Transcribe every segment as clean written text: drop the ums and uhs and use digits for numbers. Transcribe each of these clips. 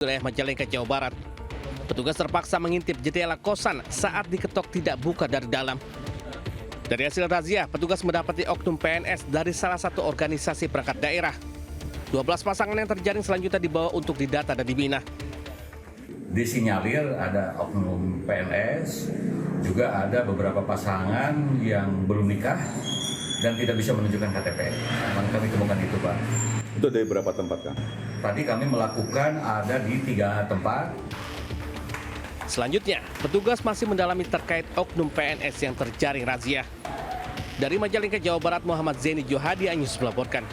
Wilayah Majalengka, Jawa Barat. Petugas terpaksa mengintip jendela kosan saat diketok tidak buka dari dalam. Dari hasil razia, petugas mendapati oknum PNS dari salah satu organisasi perangkat daerah. 12 pasangan yang terjaring selanjutnya dibawa untuk didata dan dibina. Disinyalir ada oknum PNS, juga ada beberapa pasangan yang belum nikah dan tidak bisa menunjukkan KTP. Memang kami temukan itu, Pak. Itu dari berapa tempat, Kang? Tadi kami melakukan ada di 3 tempat. Selanjutnya, petugas masih mendalami terkait oknum PNS yang terjaring razia. Dari Majalengka, Jawa Barat, Muhammad Zaini Johadi Anyus melaporkan.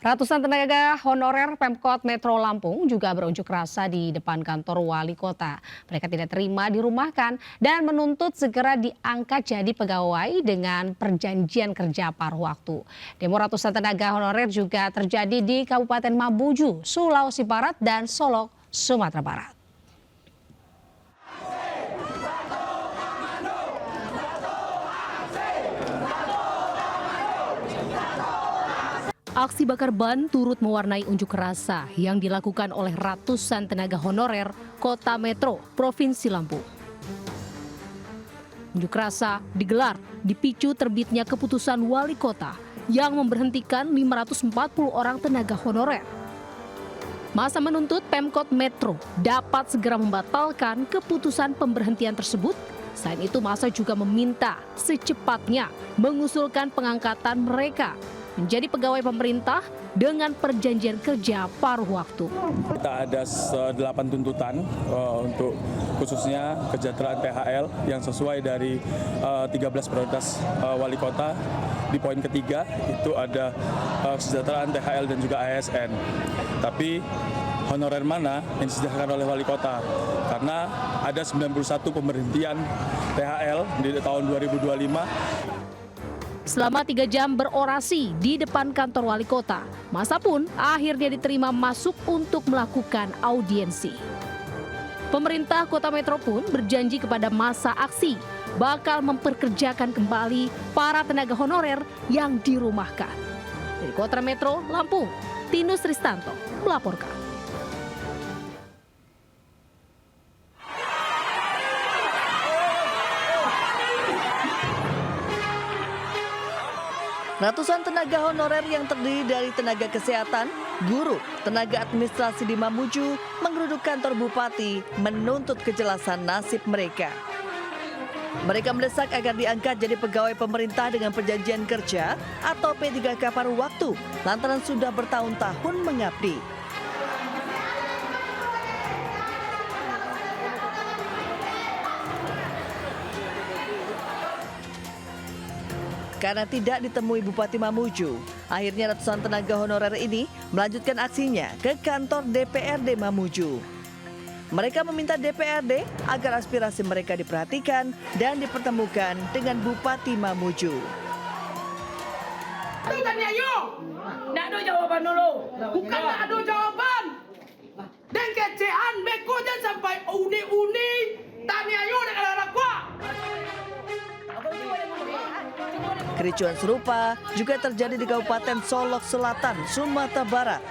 Ratusan tenaga honorer Pemkot Metro Lampung juga berunjuk rasa di depan kantor wali kota. Mereka tidak terima dirumahkan dan menuntut segera diangkat jadi pegawai dengan perjanjian kerja paruh waktu. Demo ratusan tenaga honorer juga terjadi di Kabupaten Mamuju, Sulawesi Barat dan Solok, Sumatera Barat. Aksi bakar ban turut mewarnai unjuk rasa yang dilakukan oleh ratusan tenaga honorer Kota Metro, Provinsi Lampung. Unjuk rasa digelar dipicu terbitnya keputusan wali kota yang memberhentikan 540 orang tenaga honorer. Masa menuntut Pemkot Metro dapat segera membatalkan keputusan pemberhentian tersebut. Selain itu, masa juga meminta secepatnya mengusulkan pengangkatan mereka menjadi pegawai pemerintah dengan perjanjian kerja paruh waktu. Kita ada 8 tuntutan untuk khususnya kesejahteraan THL yang sesuai dari 13 prioritas wali kota. Di poin ketiga itu ada kesejahteraan THL dan juga ASN. Tapi honorer mana yang disediakan oleh wali kota? Karena ada 91 pemberhentian THL di tahun 2025. Selama 3 jam berorasi di depan kantor wali kota, masa pun akhirnya diterima masuk untuk melakukan audiensi. Pemerintah Kota Metro pun berjanji kepada masa aksi bakal memperkerjakan kembali para tenaga honorer yang dirumahkan. Dari Kota Metro, Lampung, Tinus Ristanto melaporkan. Ratusan tenaga honorer yang terdiri dari tenaga kesehatan, guru, tenaga administrasi di Mamuju menggeruduk kantor bupati menuntut kejelasan nasib mereka. Mereka mendesak agar diangkat jadi pegawai pemerintah dengan perjanjian kerja atau P3K paruh waktu lantaran sudah bertahun-tahun mengabdi. Karena tidak ditemui Bupati Mamuju, akhirnya ratusan tenaga honorer ini melanjutkan aksinya ke kantor DPRD Mamuju. Mereka meminta DPRD agar aspirasi mereka diperhatikan dan dipertemukan dengan Bupati Mamuju. Tanya yuk, nak ada jawaban dulu. Bukan nak ada jawaban. Dan kecean beko jangan sampai uni-uni. Tanya yuk nak ada kuat. Kericuan serupa juga terjadi di Kabupaten Solok Selatan, Sumatera Barat.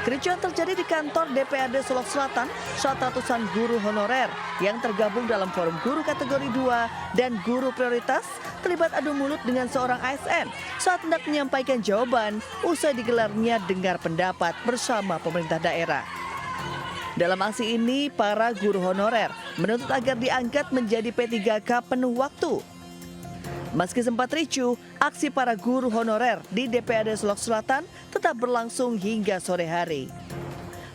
Kericuan terjadi di kantor DPRD Solok Selatan saat ratusan guru honorer yang tergabung dalam forum guru kategori 2 dan guru prioritas terlibat adu mulut dengan seorang ASN saat hendak menyampaikan jawaban usai digelarnya dengar pendapat bersama pemerintah daerah. Dalam aksi ini, para guru honorer menuntut agar diangkat menjadi P3K penuh waktu. Meski sempat ricuh, aksi para guru honorer di DPRD Solok Selatan tetap berlangsung hingga sore hari.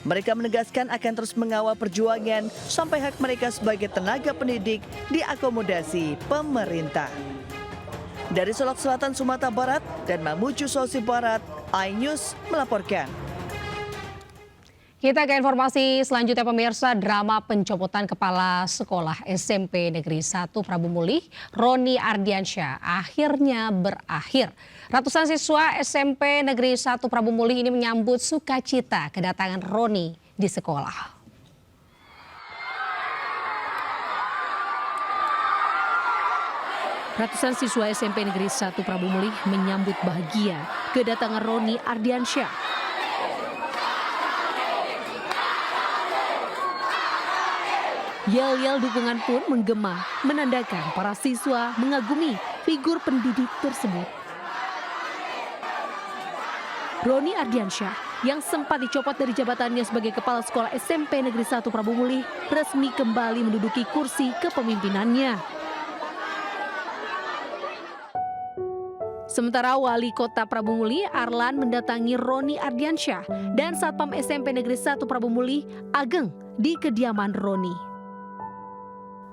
Mereka menegaskan akan terus mengawal perjuangan sampai hak mereka sebagai tenaga pendidik diakomodasi pemerintah. Dari Solok Selatan, Sumatera Barat dan Mamuju, Sulawesi Barat, iNews melaporkan. Kita ke informasi selanjutnya, pemirsa. Drama pencopotan kepala sekolah SMP Negeri 1 Prabu Mulih, Roni Ardiansyah, akhirnya berakhir. Ratusan siswa SMP Negeri 1 Prabu Mulih ini menyambut sukacita kedatangan Roni di sekolah. Ratusan siswa SMP Negeri 1 Prabu Mulih menyambut bahagia kedatangan Roni Ardiansyah. Yel-yel dukungan pun menggema, menandakan para siswa mengagumi figur pendidik tersebut. Roni Ardiansyah yang sempat dicopot dari jabatannya sebagai Kepala Sekolah SMP Negeri 1 Prabu Mulih resmi kembali menduduki kursi kepemimpinannya. Sementara Wali Kota Prabu Mulih, Arlan, mendatangi Roni Ardiansyah dan Satpam SMP Negeri 1 Prabu Mulih, Ageng, di kediaman Roni.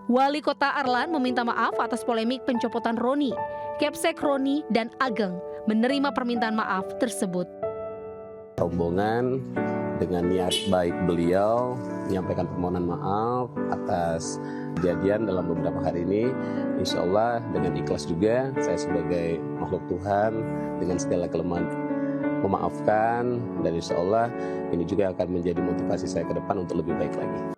Wali Kota Arlan meminta maaf atas polemik pencopotan Roni. Kepsek Roni dan Ageng menerima permintaan maaf tersebut. Rombongan dengan niat baik beliau menyampaikan permohonan maaf atas kejadian dalam beberapa hari ini. Insya Allah dengan ikhlas juga saya sebagai makhluk Tuhan dengan segala kelemahan memaafkan, dan insya Allah ini juga akan menjadi motivasi saya ke depan untuk lebih baik lagi.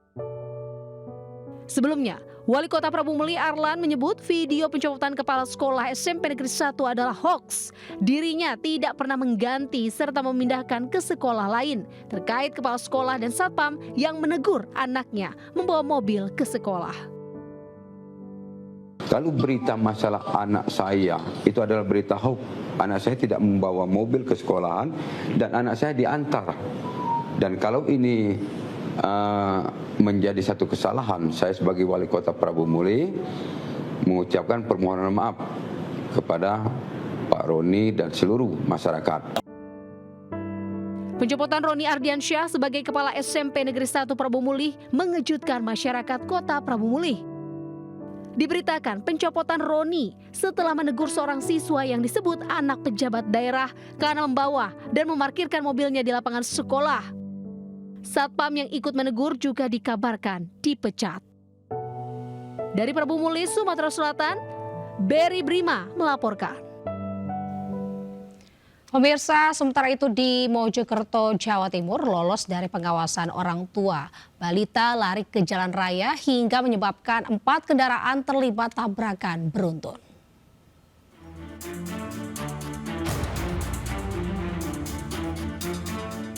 Sebelumnya, Wali Kota Prabu Mulih Arlan menyebut video pencopotan Kepala Sekolah SMP Negeri 1 adalah hoaks. Dirinya tidak pernah mengganti serta memindahkan ke sekolah lain terkait Kepala Sekolah dan Satpam yang menegur anaknya membawa mobil ke sekolah. Kalau berita masalah anak saya itu adalah berita hoax. Anak saya tidak membawa mobil ke sekolahan dan anak saya diantar. Dan kalau ini menjadi satu kesalahan, saya sebagai Wali Kota Prabu Mulih mengucapkan permohonan maaf kepada Pak Roni dan seluruh masyarakat. Pencopotan Roni Ardiansyah sebagai Kepala SMP Negeri 1 Prabu Mulih mengejutkan masyarakat Kota Prabu Mulih. Diberitakan pencopotan Roni setelah menegur seorang siswa yang disebut anak pejabat daerah karena membawa dan memarkirkan mobilnya di lapangan sekolah. Satpam yang ikut menegur juga dikabarkan dipecat. Dari Prabu Mulih, Sumatera Selatan, Berry Brima melaporkan. Pemirsa, sementara itu di Mojokerto, Jawa Timur, lolos dari pengawasan orang tua. Balita lari ke jalan raya hingga menyebabkan 4 kendaraan terlibat tabrakan beruntun.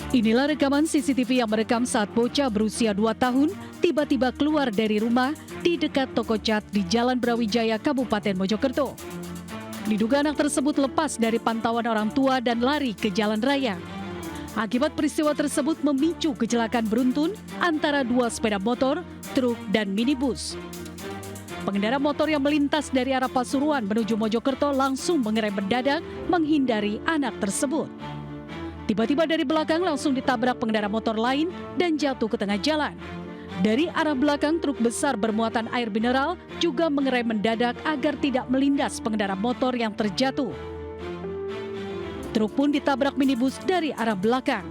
Inilah rekaman CCTV yang merekam saat bocah berusia 2 tahun tiba-tiba keluar dari rumah di dekat toko cat di Jalan Brawijaya, Kabupaten Mojokerto. Diduga anak tersebut lepas dari pantauan orang tua dan lari ke jalan raya. Akibat peristiwa tersebut memicu kecelakaan beruntun antara 2 sepeda motor, truk, dan minibus. Pengendara motor yang melintas dari arah Pasuruan menuju Mojokerto langsung mengerem mendadak menghindari anak tersebut. Tiba-tiba dari belakang langsung ditabrak pengendara motor lain dan jatuh ke tengah jalan. Dari arah belakang truk besar bermuatan air mineral juga mengerem mendadak agar tidak melindas pengendara motor yang terjatuh. Truk pun ditabrak minibus dari arah belakang.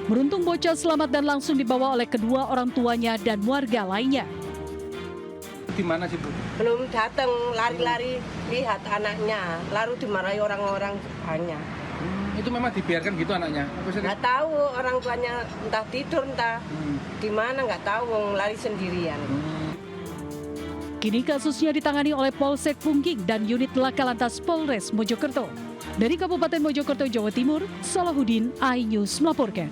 Beruntung bocah selamat dan langsung dibawa oleh kedua orang tuanya dan warga lainnya. Di mana sih, Bu? Belum datang, lari-lari lihat anaknya, lalu dimarahi orang-orang banyak. Itu memang dibiarkan gitu anaknya? Nggak tahu, orang tuanya entah tidur, entah di mana, nggak tahu, lari sendirian. Kini kasusnya ditangani oleh Polsek Pungging dan unit Laka Lantas Polres Mojokerto. Dari Kabupaten Mojokerto, Jawa Timur, Salahuddin, iNews melaporkan.